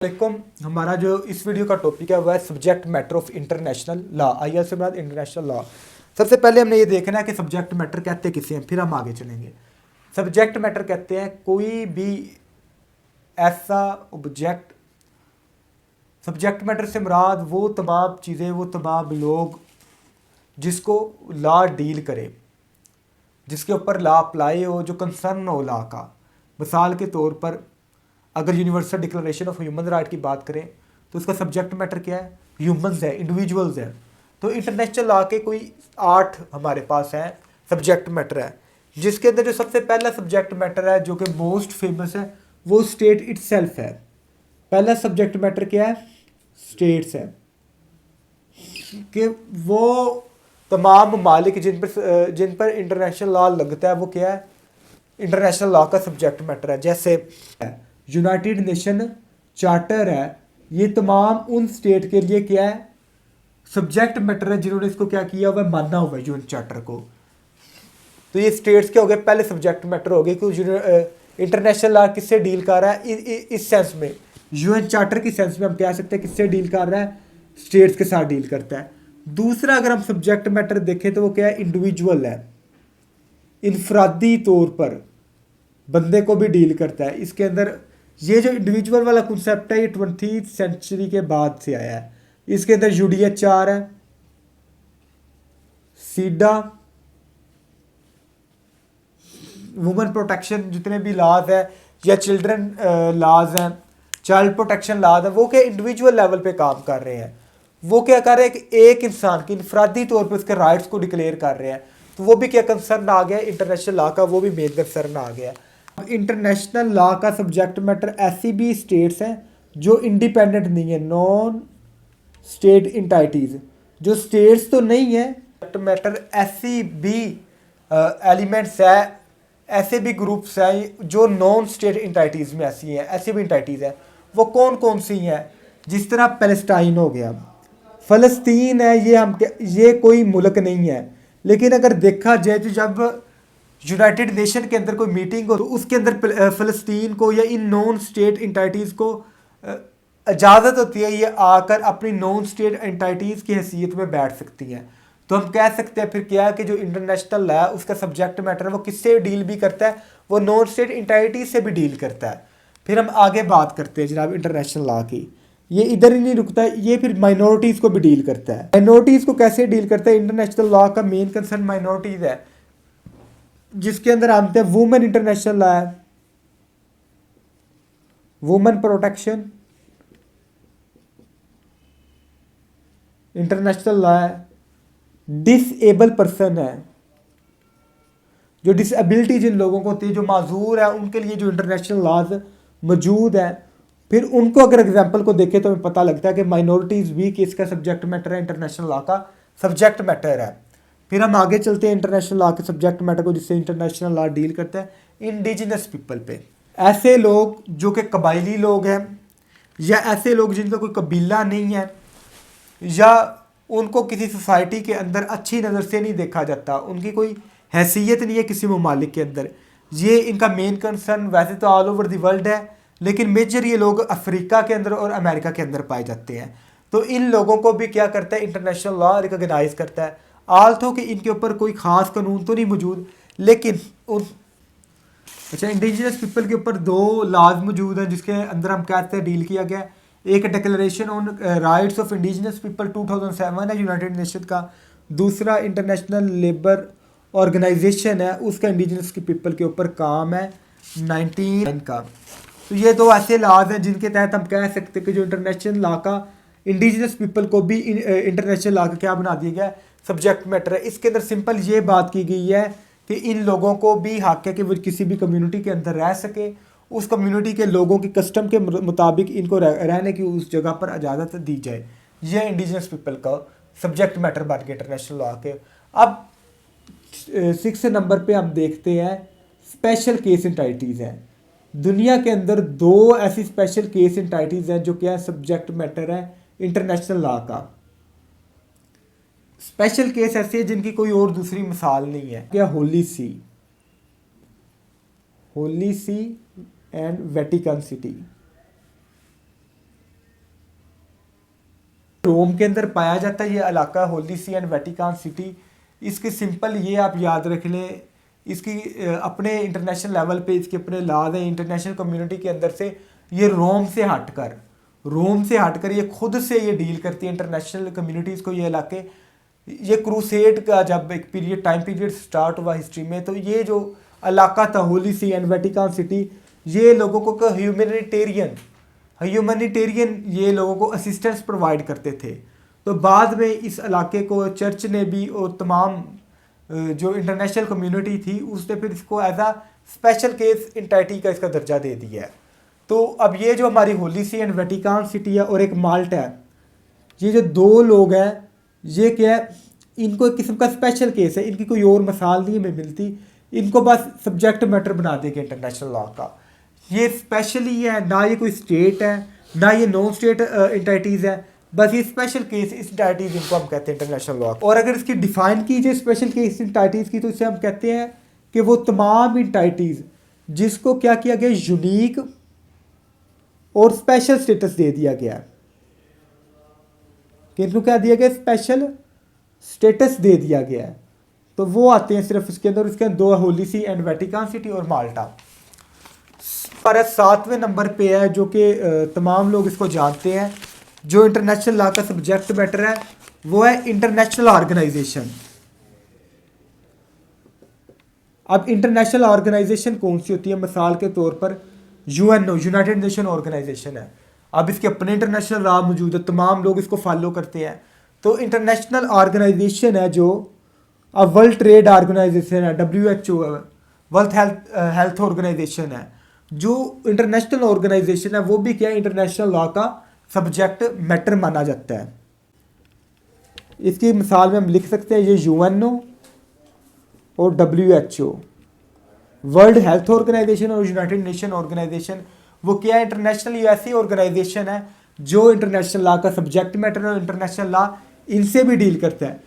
वालेकुम। हमारा जो इस वीडियो का टॉपिक है वह है subject matter of international law. आइए से बाद इंटरनेशनल लॉ। सबसे पहले हमने ये देखना है कि सब्जेक्ट मैटर कहते किसे हैं, फिर हम आगे चलेंगे। सब्जेक्ट मैटर कहते हैं कोई भी ऐसा ऑब्जेक्ट, सब्जेक्ट मैटर से मुराद वो तमाम चीज़ें, वो तमाम लोग जिसको लॉ डील करे, जिसके ऊपर लॉ अप्लाई हो, जो कंसर्न हो लॉ का। मिसाल के तौर पर अगर universal declaration of human right की बात करें तो उसका सब्जेक्ट मैटर क्या है? ह्यूमंस है, इंडिविजुअल्स हैं। तो इंटरनेशनल लॉ के कोई 8 हमारे पास हैं सब्जेक्ट मैटर है, जिसके अंदर जो सबसे पहला सब्जेक्ट मैटर है जो कि मोस्ट फेमस है वो स्टेट इटसेल्फ है। पहला सब्जेक्ट मैटर क्या है? स्टेट्स है कि वो तमाम ममालिक जिन पर इंटरनेशनल लॉ लगता है वो क्या है? इंटरनेशनल लॉ का सब्जेक्ट मैटर है। जैसे यूनाइटेड नेशन चार्टर है, ये तमाम उन स्टेट के लिए क्या है? सब्जेक्ट मैटर है जिन्होंने इसको क्या किया हुआ है? माना हुआ है यूएन चार्टर को। तो ये स्टेट्स क्या हो गए? पहले सब्जेक्ट मैटर हो गए कि इंटरनेशनल लॉ किससे डील कर रहा है। इस सेंस में यूएन चार्टर की सेंस में हम कह सकते हैं किससे डील कर रहा है? स्टेट्स के साथ डील करता है। दूसरा अगर हम सब्जेक्ट मैटर देखें तो वो क्या है? इंडिविजुअल है, इनफरादी तौर पर बंदे को भी डील करता है। इसके अंदर ये जो इंडिविजुअल वाला कॉन्सेप्ट है ये 20th सेंचुरी के बाद से आया है। इसके अंदर यूडीएचआर है, सीडा, वुमेन प्रोटेक्शन, जितने भी लॉज है या चिल्ड्रन लॉज हैं, चाइल्ड प्रोटेक्शन लॉज है, वो क्या इंडिविजुअल लेवल पे काम कर रहे हैं। वो क्या कर रहे हैं कि एक इंसान की इनफरादी तौर पे उसके राइट्स को डिक्लेयर कर रहे हैं। तो वो भी क्या कंसर्न आ गया इंटरनेशनल लॉ का, वो भी मेन कंसर्न आ गया। इंटरनेशनल लॉ का सब्जेक्ट मैटर ऐसी भी स्टेट्स हैं जो इंडिपेंडेंट नहीं है, नॉन स्टेट इंटाइटीज। जो स्टेट्स तो नहीं है, सब्जेक्ट मैटर ऐसी भी एलिमेंट्स है, ऐसे भी ग्रुप्स हैं जो नॉन स्टेट इंटाइटीज में ऐसी हैं, ऐसी भी इंटाइटीज हैं। वो कौन कौन सी हैं? जिस तरह पैलेस्टाइन हो गया, फ़लस्तीन है, ये कोई मुल्क नहीं है। लेकिन अगर देखा जाए तो जब यूनाइटेड नेशन के अंदर कोई मीटिंग हो तो उसके अंदर फ़लस्तीन को या इन नॉन स्टेट इंटाइटीज़ को इजाज़त होती है ये आकर अपनी नॉन स्टेट एंटाइटीज़ की हैसियत में बैठ सकती हैं। तो हम कह सकते हैं फिर क्या कि जो इंटरनेशनल लॉ है उसका सब्जेक्ट मैटर है वो किससे डील भी करता है? वो नॉन स्टेट एंटाइटीज़ से भी डील करता है। फिर हम आगे बात करते हैं जनाब इंटरनेशनल लॉ की। ये इधर ही नहीं रुकता, ये फिर माइनॉरिटीज़ को भी डील करता है। माइनॉरिटीज़ को कैसे डील करता है? इंटरनेशनल लॉ का मेन कंसर्न माइनॉरिटीज़ है, जिसके अंदर आते हैं वुमेन इंटरनेशनल लॉ है, वुमेन प्रोटेक्शन इंटरनेशनल लॉ है, डिसेबल पर्सन है, जो डिसेबिलिटी जिन लोगों को होती है, जो माजूर है, उनके लिए जो इंटरनेशनल लॉज मौजूद है। फिर उनको अगर एग्जांपल को देखें तो हमें पता लगता है कि माइनॉरिटीज़ भी किसका सब्जेक्ट मैटर है? इंटरनेशनल लॉ का सब्जेक्ट मैटर है। फिर हम आगे चलते हैं इंटरनेशनल लॉ के सब्जेक्ट मैटर को जिससे इंटरनेशनल लॉ डील करता है, इंडिजिनस पीपल पे। ऐसे लोग जो कि कबायली लोग हैं या ऐसे लोग जिनका कोई कबीला नहीं है या उनको किसी सोसाइटी के अंदर अच्छी नज़र से नहीं देखा जाता, उनकी कोई हैसियत नहीं है किसी ममालिक के अंदर, ये इनका मेन कंसर्न वैसे तो ऑल ओवर द वर्ल्ड है, लेकिन मेजर ये लोग अफ्रीका के अंदर और अमेरिका के अंदर पाए जाते हैं। तो इन लोगों को भी क्या करता है? इंटरनेशनल लॉ रिकॉग्नाइज करता है। आल्थो कि इनके ऊपर कोई ख़ास कानून तो नहीं मौजूद, लेकिन उन इंडिजिनस पीपल के ऊपर 2 लॉज मौजूद हैं जिसके अंदर हम कहते हैं डील किया गया। एक declaration on rights of indigenous people 2007 है यूनाइटेड नेशन का। दूसरा इंटरनेशनल लेबर ऑर्गेनाइजेशन है, उसका इंडिजिनस की पीपल के ऊपर काम है 19 का। तो ये 2 ऐसे लॉज हैं जिनके तहत हम कह सकते हैं कि जो इंटरनेशनल लॉ का इंडिजिनस पीपल को भी इंटरनेशनल लॉ का क्या बना दिया गया? सब्जेक्ट मैटर है। इसके अंदर सिंपल ये बात की गई है कि इन लोगों को भी हक है कि वो किसी भी कम्युनिटी के अंदर रह सके, उस कम्युनिटी के लोगों की कस्टम के मुताबिक इनको रहने की उस जगह पर इजाज़त दी जाए। यह इंडिजिनस पीपल का सब्जेक्ट मैटर बन गया इंटरनेशनल लॉ के। अब 6 नंबर पे हम देखते हैं स्पेशल केस इंटाइटीज़ हैं। दुनिया के अंदर 2 ऐसी स्पेशल केस इंटाइटीज़ हैं जो क्या सब्जेक्ट मैटर है इंटरनेशनल लॉ का। स्पेशल केस ऐसे हैं जिनकी कोई और दूसरी मिसाल नहीं है। क्या? होली सी एंड वेटिकन सिटी। रोम के अंदर पाया जाता है ये इलाका, होली सी एंड वेटिकन सिटी। इसके सिंपल ये आप याद रख लें, इसकी अपने इंटरनेशनल लेवल पे इसके अपने लॉज हैं। इंटरनेशनल कम्युनिटी के अंदर से ये रोम से हटकर ये खुद से ये डील करती है इंटरनेशनल कम्युनिटीज़ को। ये इलाके, ये क्रूसेड का जब एक टाइम पीरियड स्टार्ट हुआ हिस्ट्री में, तो ये जो इलाका था होली सी एंड वेटिकन सिटी, ये लोगों को ह्यूमैनिटेरियन ये लोगों को असिस्टेंस प्रोवाइड करते थे। तो बाद में इस इलाके को चर्च ने भी और तमाम जो इंटरनेशनल कम्युनिटी थी उसने फिर इसको एज अ स्पेशल केस इंटाइटी का इसका दर्जा दे दिया है। तो अब ये जो हमारी होली सी एंड वेटिकन सिटी है और एक माल्टा है, ये जो दो लोग हैं, ये क्या है, इनको एक किस्म का स्पेशल केस है, इनकी कोई और मिसाल नहीं हमें मिलती। इनको बस सब्जेक्ट मैटर बना देंगे इंटरनेशनल लॉ का। ये स्पेशली है, ना ये कोई स्टेट है ना ये नॉन स्टेट इंटाइटीज़ है, बस ये स्पेशल केस इंटाइटीज़ इनको हम कहते हैं इंटरनेशनल लॉ। और अगर इसकी डिफ़ाइन की जाए स्पेशल केस इंटाइटीज़ की, तो इसे हम कहते हैं कि वो तमाम इंटाइटीज़ जिसको क्या किया गया, यूनिक और स्पेशल स्टेटस दे दिया गया है। किनको क्या दिया गया, स्पेशल स्टेटस दे दिया गया है। तो वो आते हैं सिर्फ इसके अंदर। इसके अंदर दो, होली सी एंड वेटिकन सिटी और माल्टा। पर 7वें नंबर पे है, जो कि तमाम लोग इसको जानते हैं, जो इंटरनेशनल लॉ का सब्जेक्ट मैटर है, वो है इंटरनेशनल ऑर्गेनाइजेशन। अब इंटरनेशनल ऑर्गेनाइजेशन कौन सी होती है? मिसाल के तौर पर यूएनओ, यूनाइटेड नेशन ऑर्गेनाइजेशन है। अब इसके अपने इंटरनेशनल लॉ मौजूद है, तमाम लोग इसको फॉलो करते हैं। तो इंटरनेशनल ऑर्गेनाइजेशन है जो, अब वर्ल्ड ट्रेड ऑर्गेनाइजेशन है, WHO है, वर्ल्ड हेल्थ ऑर्गेनाइजेशन है। जो इंटरनेशनल ऑर्गेनाइजेशन है वो भी क्या, इंटरनेशनल लॉ का सब्जेक्ट मैटर माना जाता है। इसकी मिसाल में हम लिख सकते हैं, ये यूएनओ और WHO, वर्ल्ड हेल्थ ऑर्गेनाइजेशन और यूनाइटेड नेशन ऑर्गेनाइजेशन, वो क्या है, इंटरनेशनल ऐसी ऑर्गेनाइजेशन है जो इंटरनेशनल लॉ का सब्जेक्ट मैटर और इंटरनेशनल लॉ इनसे भी डील करता है।